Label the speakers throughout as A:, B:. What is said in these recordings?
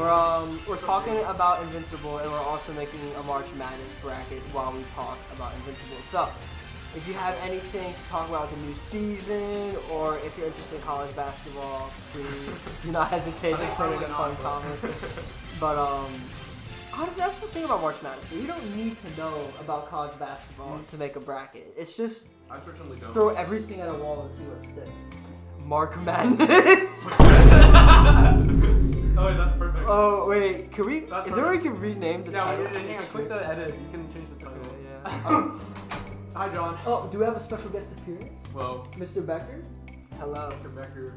A: We're talking about Invincible, and we're also making a March Madness bracket while we talk about Invincible. So, if you have anything to talk about the new season, or if you're interested in college basketball, please do not hesitate to put in a fun comment. But honestly, that's the thing about March Madness. You don't need to know about college basketball to make a bracket. It's just throw everything at a wall and see what sticks. Mark Madness.
B: Oh wait, that's perfect.
A: Oh wait, can we? Is there a way we can rename the title?
B: Yeah, hang on. Click the edit. You can change the title.
A: Yeah.
B: Hi, John.
A: Oh, do we have a special guest appearance?
B: Whoa.
A: Mr. Becker? Hello.
B: Mr. Becker.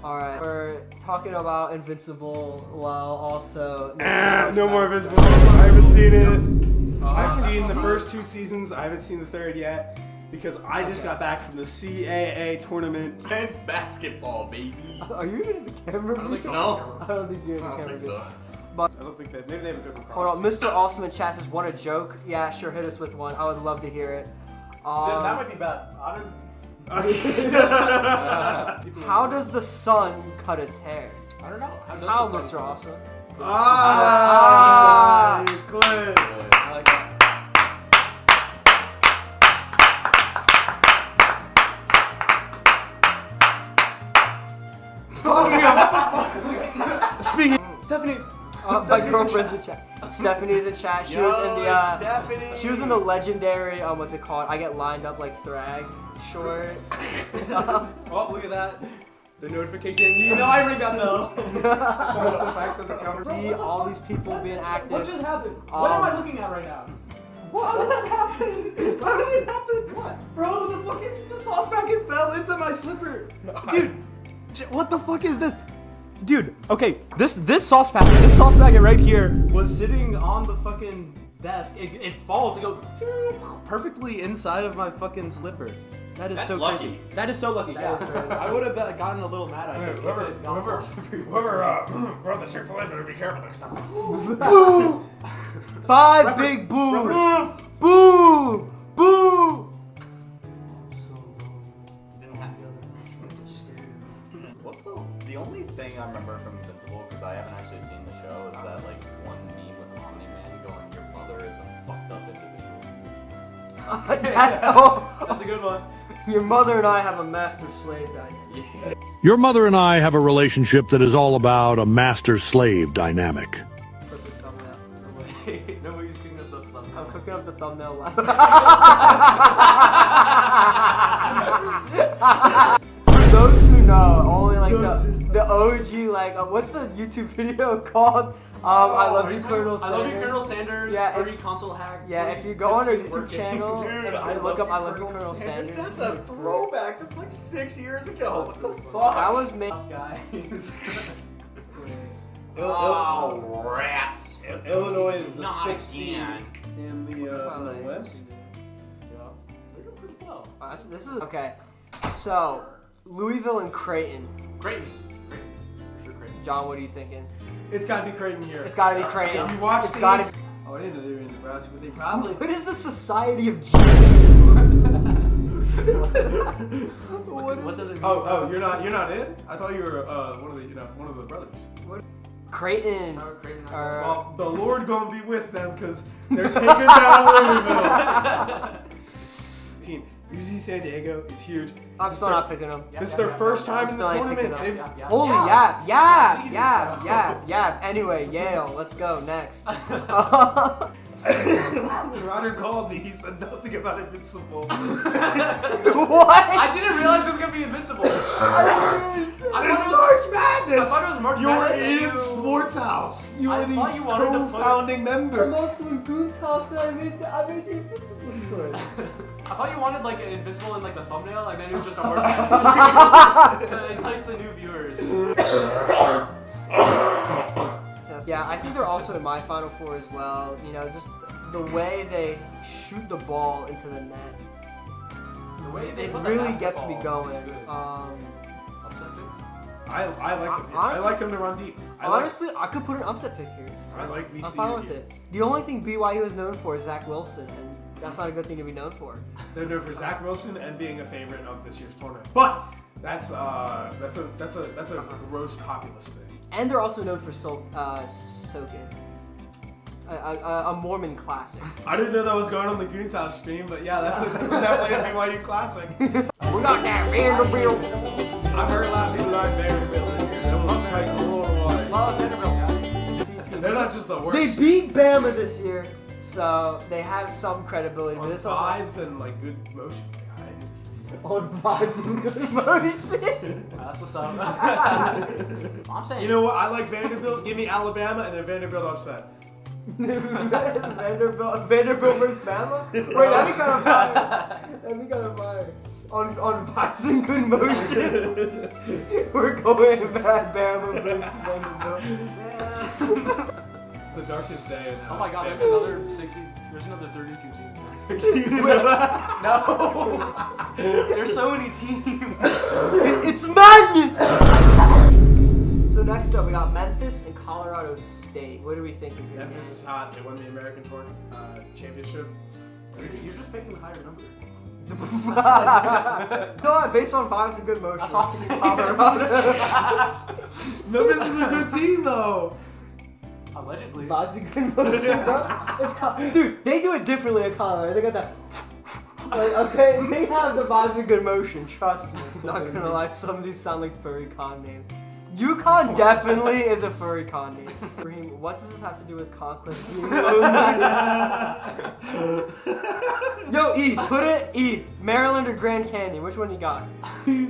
A: Alright, we're talking about Invincible while also...
C: No more Invincible. I haven't seen it. I've seen the first 2 seasons. I haven't seen the 3rd yet. Because I just got back from the CAA tournament.
D: It's basketball, baby.
A: Are you in the camera?
B: I don't think
D: No.
A: I don't think you're in the
D: I don't
A: camera.
D: think so.
A: But
C: I don't think that. Maybe they have a good lacrosse.
A: hold on, Mr. Awesome in chat says, "Want a joke?" Yeah, sure, hit us with one. I would love to hear it.
B: Yeah, that might be bad. I don't.
A: How does the sun cut its hair?
B: I don't know.
A: How, Mr. Awesome?
C: Clip.
B: I like that.
C: Speaking. Stephanie.
A: My girlfriend's in chat. Stephanie's in chat. She was in the she was in the legendary what's it called? I Get Lined Up Like Thrag short.
B: Oh, look at that.
C: The notification.
B: You know I ring that bell.
C: The fact that the camera.
A: See all these people being active.
B: What just happened? What am I looking at right now? What? How did that happen? How did it happen? What? Bro, the sauce packet fell into my slipper. Dude, what the fuck is this? Dude, okay, this sauce packet right here was sitting on the fucking desk. It falls, it goes perfectly inside of my fucking slipper. That is
D: That's
B: so
D: lucky.
B: crazy. That is so lucky. Yeah, I would have gotten a little mad. I think.
C: Whoever brought the Chick-fil-A better be careful next time.
A: Boo! 5 big boos! Boo! Boo!
D: What's the only thing I remember from Invincible, because I haven't actually seen the show, is that like one meme with Omni-Man going, "Your mother is a fucked up individual."
B: That's a good one.
A: Your mother and I have a master-slave dynamic.
E: Your mother and I have a relationship that is all about a master-slave dynamic.
A: Put the thumbnail.
B: Nobody's cooking up the thumbnail.
A: I'm cooking up the thumbnail live. For those who know, only like the OG, like, what's the YouTube video called? I love you, Colonel Sanders.
B: I love you, Colonel Sanders.
A: Yeah,
B: Free console hack.
A: Yeah, if you go on our YouTube
B: Working.
A: channel
D: Dude,
A: and look up I love you, Colonel Sanders.
D: That's a throwback. That's like 6 years ago. What the fuck?
A: That was made.
B: Guys.
D: Oh, rats.
C: Illinois is the
D: Not
C: 6th seed
D: again.
C: in the West.
B: Yeah. They're doing pretty well.
A: This is okay. So Louisville and Creighton.
B: Creighton. For sure, Creighton.
A: John, what are you thinking?
C: It's got to be Creighton here.
A: It's gotta be Creighton.
C: If you watch
A: It's
C: these,
A: gotta be-
C: oh, I didn't know they were in Nebraska, but they probably.
A: What is the Society of Jesus?
B: What does it mean?
C: Oh, you're not in? I thought you were one of the brothers.
A: Creighton.
B: Creighton.
C: Well, the Lord gonna be with them because they're taking down Louisville. Team UC San Diego is huge.
A: I'm still not picking them.
C: This is their first time in the
A: Still ain't
C: tournament.
A: picking
C: They've-
A: Holy
B: Yeah.
A: yap.
B: Jesus,
A: Anyway, Yale, let's go next.
C: Roger called me. He said nothing about Invincible.
A: What?
B: I didn't realize it was gonna be Invincible.
C: It's March Madness.
B: I thought it was March
C: You're
B: Madness.
C: in Sports House. You
B: I
C: are the
B: thought you wanted to put it-
C: co-founding member.
A: I'm also in Goon's house and I made the Invincible story.
B: I thought you wanted like an Invincible in like the thumbnail, like then it was just a word to entice the new viewers.
A: Yeah, I think they're also in my Final Four as well. You know, just the way they shoot the ball into the net.
B: The way they
A: It
B: put the
A: really gets me
B: basketball,
A: going.
B: it's good. Upset pick?
C: I like him. I
A: Honestly-
C: like him to run deep.
A: Honestly, I could put an upset pick here.
C: I like VCU.
A: I'm fine with it. The only thing BYU is known for is Zach Wilson, and that's not a good thing to be known for.
C: They're known for Zach Wilson and being a favorite of this year's tournament. But that's a gross populist thing.
A: And they're also known for soaking. A Mormon classic.
C: I didn't know that was going on the Goons House stream, but yeah, that's definitely a BYU classic.
A: We got that Vanderbilt.
C: I heard a lot of people like Vanderbilt in here. They will like a little water.
A: Love Vanderbilt, guys.
C: They're not just the worst.
A: They beat Bama this year, so they have some credibility.
C: On
A: But it's
C: vibes and like good motion.
A: on vibes and good motion.
B: That's what's up. I'm saying.
C: You know what? I like Vanderbilt. Give me Alabama and then Vanderbilt upset.
A: Vanderbilt versus Bama? Wait, that'd be kind of fire. That'd be kind of fire. On vibes and good motion. We're going bad Bama versus Vanderbilt.
C: The darkest day.
B: Oh my god, there's another 60. There's another 32 teams. No. There's so many teams.
A: It's madness. So next up, we got Memphis and Colorado State. What are we thinking here?
C: Memphis is hot. They won the American Tour Championship.
B: You're just picking the higher number.
A: No, based on vibes and good motion.
B: That's obviously Colorado.
C: Memphis is a good team, though.
B: Allegedly.
A: Vibes and good motion, bro. Dude, they do it differently in Colorado. They got that. Like, okay, they have the vibes and good motion. Trust me. Not gonna lie, some of these sound like furry con names. UConn definitely is a furry con name. Raheem, what does this have to do with conquest? Yo, E, put it E. Maryland or Grand Canyon? Which one you got? You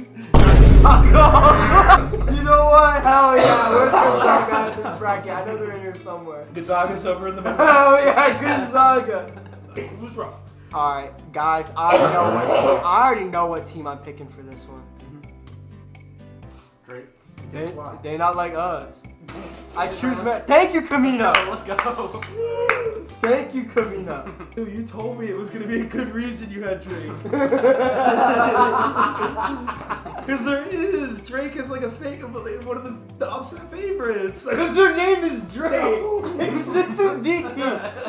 A: know what? Hell yeah. Where's Gonzaga at this bracket? I know they're in here somewhere.
C: Gonzaga's over in the middle.
A: Oh yeah, Gonzaga.
C: Who's rough?
A: Alright, guys, I already know what team I'm picking for this one.
B: Great.
A: They not like us. I choose Thank you, Camino.
B: Let's go.
A: Thank you, Camino.
C: Dude, you told me it was gonna be a good reason you had Drake. Because there is. Drake is like one of the upset favorites.
A: Because their name is Drake. This is the team.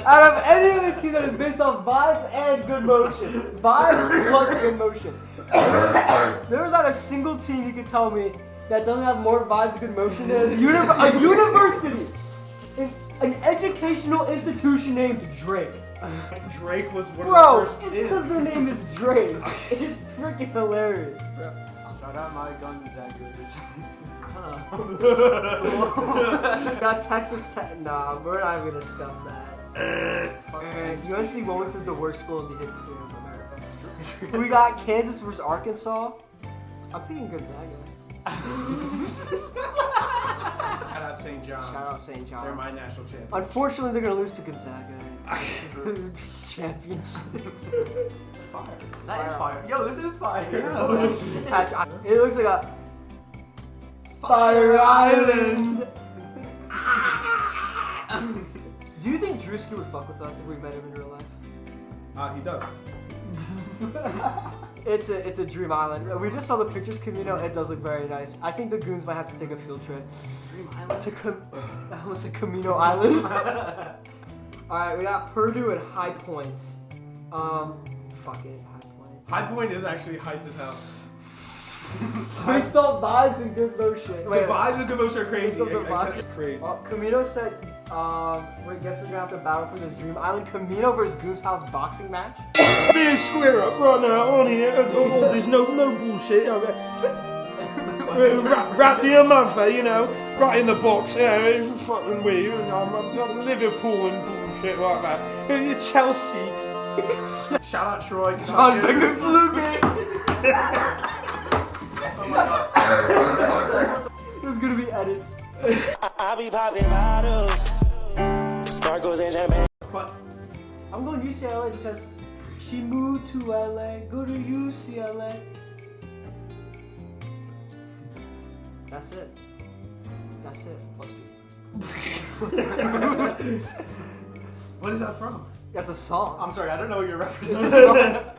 A: Out of any other team that is based on vibes and good motion. Vibes plus good motion. There's not a single team you can tell me that doesn't have more vibes and good motion than a university. An educational institution named Drake.
C: Drake was one
A: Bro,
C: of the first
A: it's
C: kids.
A: because their name is Drake. It's freaking hilarious, bro.
B: Shout out my Gonzagas.
A: Got Texas Tech. Nah, we're not even gonna discuss that. UNC Wilmington is the worst school in the history of America. We got Kansas versus Arkansas. I'm picking Gonzaga.
C: Shout out St. John's.
A: Shout out St. John's.
C: They're my national champion.
A: Unfortunately, they're gonna lose to Gonzaga. Championship.
B: It's fire. That is fire. Yo, this is fire.
A: It looks like a Fire Island. Do you think Drewski would fuck with us if we met him in real life?
C: He does.
A: It's a dream island. We just saw the pictures, Camino. It does look very nice. I think the goons might have to take a field trip.
B: Dream Island.
A: I almost said Camino Island. Alright, we got Purdue and High Points. Fuck it, High Point.
C: High Point is actually hype as hell.
A: Based on vibes and good motion.
C: The vibes and good motion are crazy.
A: Based on the vibes.
C: Crazy.
A: Camino said, I guess we're gonna have to battle for this dream island. Camino versus Goose House boxing match.
C: Being square up right now on here. There's no bullshit. Wrap the mother, you know, right in the box. Yeah, it's fucking weird. I'm Liverpool and bullshit like that. Chelsea. Shout out Troy.
A: John Fluke. There's gonna be edits.
F: I be popping bottles, sparkles and champagne.
C: But
A: I'm going UCLA because she moved to LA. Go to UCLA. That's it. That's it. Plus 2.
C: what is that from?
A: That's a song.
B: I'm sorry, I don't know what you're referencing.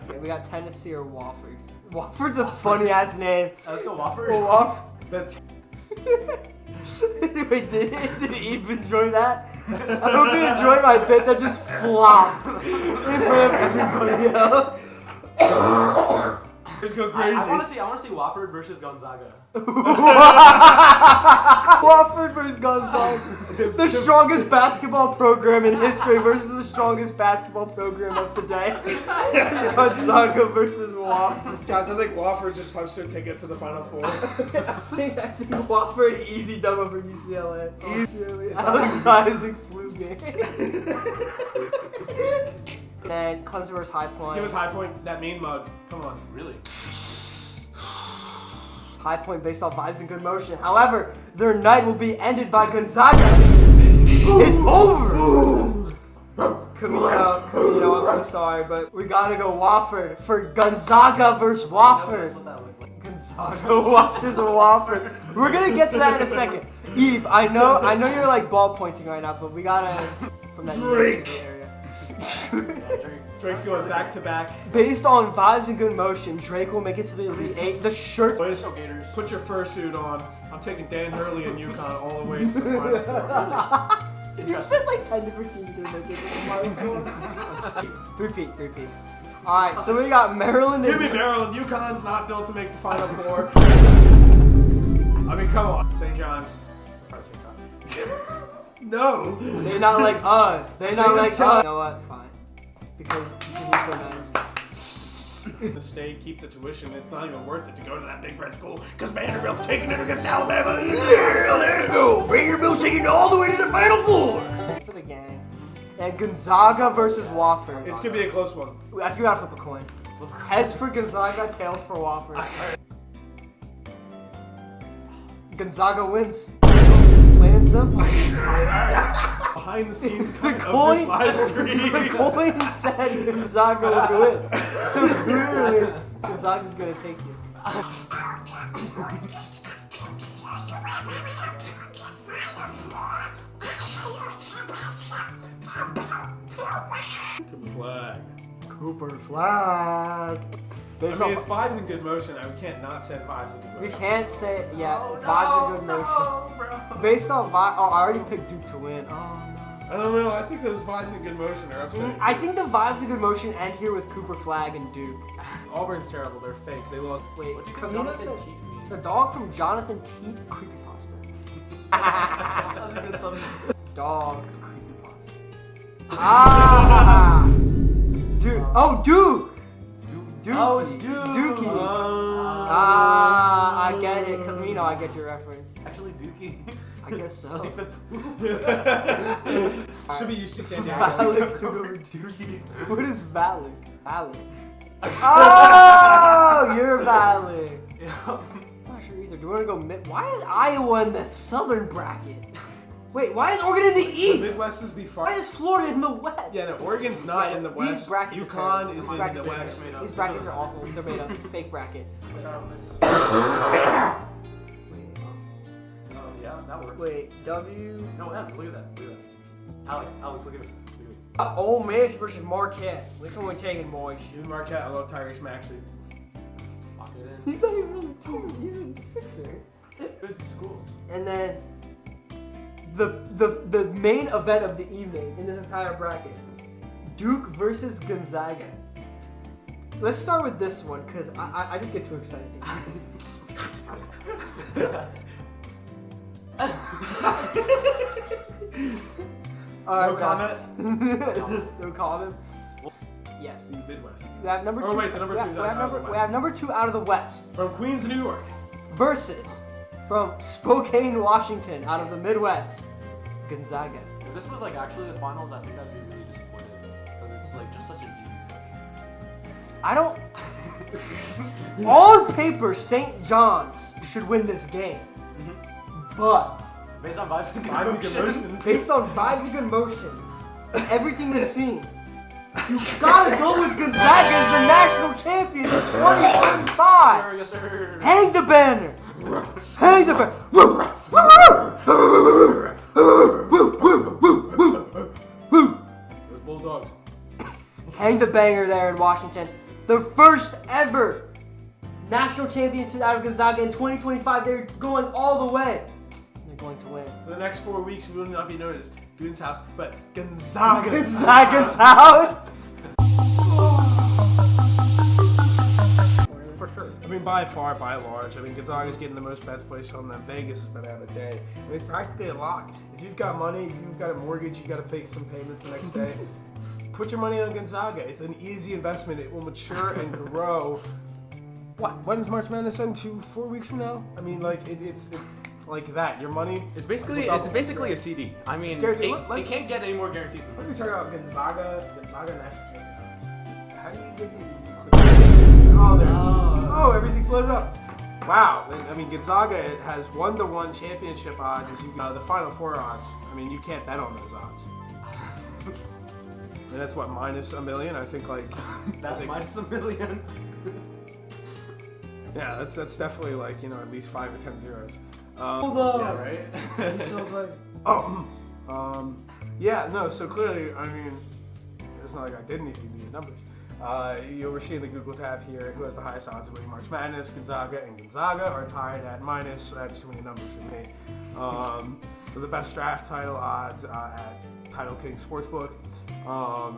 A: Okay, we got Tennessee or Wofford. Wofford's a funny ass name.
B: Let's go Wofford.
A: Wait, did Eve enjoy that? I hope you enjoyed my bit that just flopped in front of everybody else.
C: Just go crazy.
B: I want to see Wofford versus Gonzaga.
A: Wofford versus Gonzaga. The strongest basketball program in history versus the strongest basketball program of today. Gonzaga versus Wofford.
C: Guys, I think Wofford just punched their ticket to the Final Four.
A: I think Wofford easy dub over UCLA. UCLA. Alex Isaac flu game. And Clemson versus High Point.
C: Give us High Point, that mean mug. Come on.
B: Really?
A: High Point based off vibes and good motion. However, their night will be ended by Gonzaga. It's over. Camino, I'm so sorry, but we gotta go Wofford for Gonzaga versus Wofford. Gonzaga versus Wofford. We're gonna get to that in a second. Eve, I know you're like ball pointing right now, but we gotta from that university area.
C: Drake's going back to back.
A: Based on vibes and good motion, Drake will make it to the Elite Eight. The shirt.
C: Boys, put your fursuit on. I'm taking Dan Hurley and UConn all the way to the Final Four.
A: You said like 10 different teams to make it to the Final Four. Three-peat. Alright, so we got Maryland and...
C: Give me Maryland. UConn's not built to make the Final Four. I mean, come on. St. John's. No.
A: They're not like us. They're not like us. You know what? Fine. Because you're so nice.
C: The state, keep the tuition. It's not even worth it to go to that big red school because Vanderbilt's taking it against Alabama. Yeah, there you go. Vanderbilt's taking it all the way to the Final Four.
A: For the gang. And Gonzaga versus Wofford.
C: It's gonna be a close one.
A: I think we gotta flip a coin. Heads for Gonzaga, tails for Wofford. Gonzaga wins. Plain and simple.
C: Behind the scenes cut of
A: coin-
C: this live stream.
A: The coin said Gonzaga would win. So clearly, Gonzaga's gonna take you. Cooper flag.
C: I mean, it's vibes and good motion. I can't not say vibes and good motion.
A: We can't say, vibes and good motion. Based on vibe, I already picked Duke to win. Oh, no.
C: I don't know. I think those vibes and good motion are upsetting.
A: I think the vibes and good motion end here with Cooper Flag and Duke.
C: Auburn's terrible. They're fake. They lost.
A: Wait,
B: What do you think
A: Camino
B: Jonathan
A: said
B: Teat means?
A: the dog from Jonathan Teat creepypasta. Dog creepypasta. Ah! Dude. Oh, Duke! Dookie.
B: Oh, it's Duke.
A: Dookie. Ah, I get it. Camino, I get your reference.
B: Actually, Dookie.
A: I guess so.
C: Should be used to San Diego.
A: Valak took over Dookie. What is Valak? Valak. Oh, you're Valak. I'm not sure either. Do you want to go mid? Why is Iowa in the southern bracket? Wait, why is Oregon in the
C: The
A: east?
C: Midwest is the far.
A: Why is Florida in the west?
C: Yeah, no, Oregon's not in the
A: These
C: west.
A: brackets are
C: UConn
A: terrible.
C: is
A: These
C: in
A: brackets
C: the
A: are
C: west.
A: terrible. These brackets are awful. They're made up. Fake bracket.
B: Oh, yeah, that works.
A: Wait, W.
B: No, M, look at that. Alex, look at it.
A: Ole Miss versus Marquette. Which one we taking, boys?
C: Even Marquette, I love Tyrese Maxey.
B: Lock it in.
A: He's not even on the team. He's a Sixer.
B: Good schools.
A: And then the main event of the evening in this entire bracket, Duke versus Gonzaga. Let's start with this one because I just get too excited.
C: No comment?
A: No comment. Yes.
C: In the Midwest.
A: We have number two.
C: Oh, wait, the number two is out of the
A: we
C: West.
A: have number 2 out of the West
C: From Queens, New York.
A: versus from Spokane, Washington, out of the Midwest, Gonzaga.
B: If this was like actually the finals, I think I'd be really disappointed. Because it's like just such an easy pick.
A: I don't. On paper, St. John's should win this game, but
B: Based on vibes and
C: Vibes and good motion.
A: based on vibes and good motion, everything we've seen, you gotta go with Gonzaga as the national champion in 2025.
B: Yes, sir.
A: Hang the banner. Hang the banner.
C: Those Bulldogs.
A: Hang the banger there in Washington. The first ever national championship out of Gonzaga in 2025. They're going all the way. They're going to win.
C: For the next 4 weeks, we will not be known as Goon's House, but Gonzaga's
A: Gonzaga's house.
C: mean, by far, by large. I mean, Gonzaga's getting the most bets placed on them. Vegas has been having a day. I mean, practically a lock. If you've got money, if you've got a mortgage, you got to pay some payments the next day. Put your money on Gonzaga. It's an easy investment. It will mature and grow. What? When's March Madness end? 4 weeks from now? I mean, like it's like that. Your money.
B: It's basically a CD. I mean,
C: Guaranteed.
B: it can't get any more guaranteed than
C: Let
B: that.
C: me talk about Gonzaga national champions. How do you get the? Oh, there. Oh, everything's loaded up. Wow. I mean, Gonzaga has 1-to-1 championship odds. As you know, the Final Four odds. I mean, you can't bet on those odds. And that's what, minus $1 million? I think like.
B: That's minus $1 million.
C: Yeah, that's definitely like, you know, at least 5 or 10 zeros.
B: Hold on. Yeah, right.
C: Yeah, no. So clearly, I mean, it's not like I didn't need these numbers. We're seeing the Google tab here. Who has the highest odds of winning March Madness? Gonzaga and Gonzaga are tied at minus. That's too many numbers for me. For the best draft title odds at Title King Sportsbook.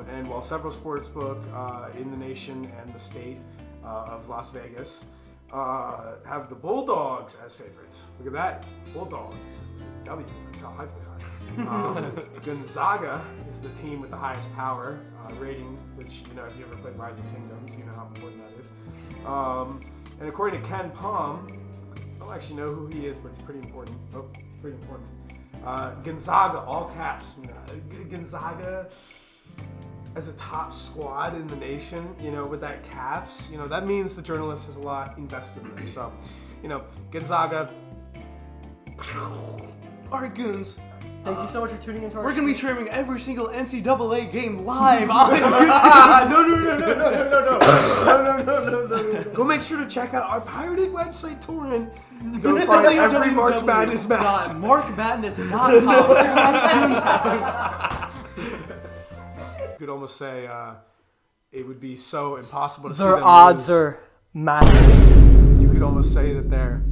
C: And while several sportsbook in the nation and the state of Las Vegas have the Bulldogs as favorites. Look at that. Bulldogs. W. That's how hype they are. Gonzaga is the team with the highest power rating, which, you know, if you ever played Rising Kingdoms, you know how important that is. And according to Ken Palm, I don't actually know who he is, but it's pretty important. Oh, pretty important. Gonzaga, all caps. Gonzaga as a top squad in the nation, you know, with that caps, you know, that means the journalist has a lot invested in them. So, you know, Gonzaga.
B: Alright, Goons.
A: Thank you so much for tuning into our
B: We're gonna be streaming every single NCAA game live on YouTube.
C: No. Go make sure to check out our pirated website, Torrent, to go find every March Madness match.
B: markmadness.com/goonshouse.
C: You could almost say it would be so impossible to see
A: Their
C: them
A: odds
C: lose.
A: are massive.
C: You could almost say that they're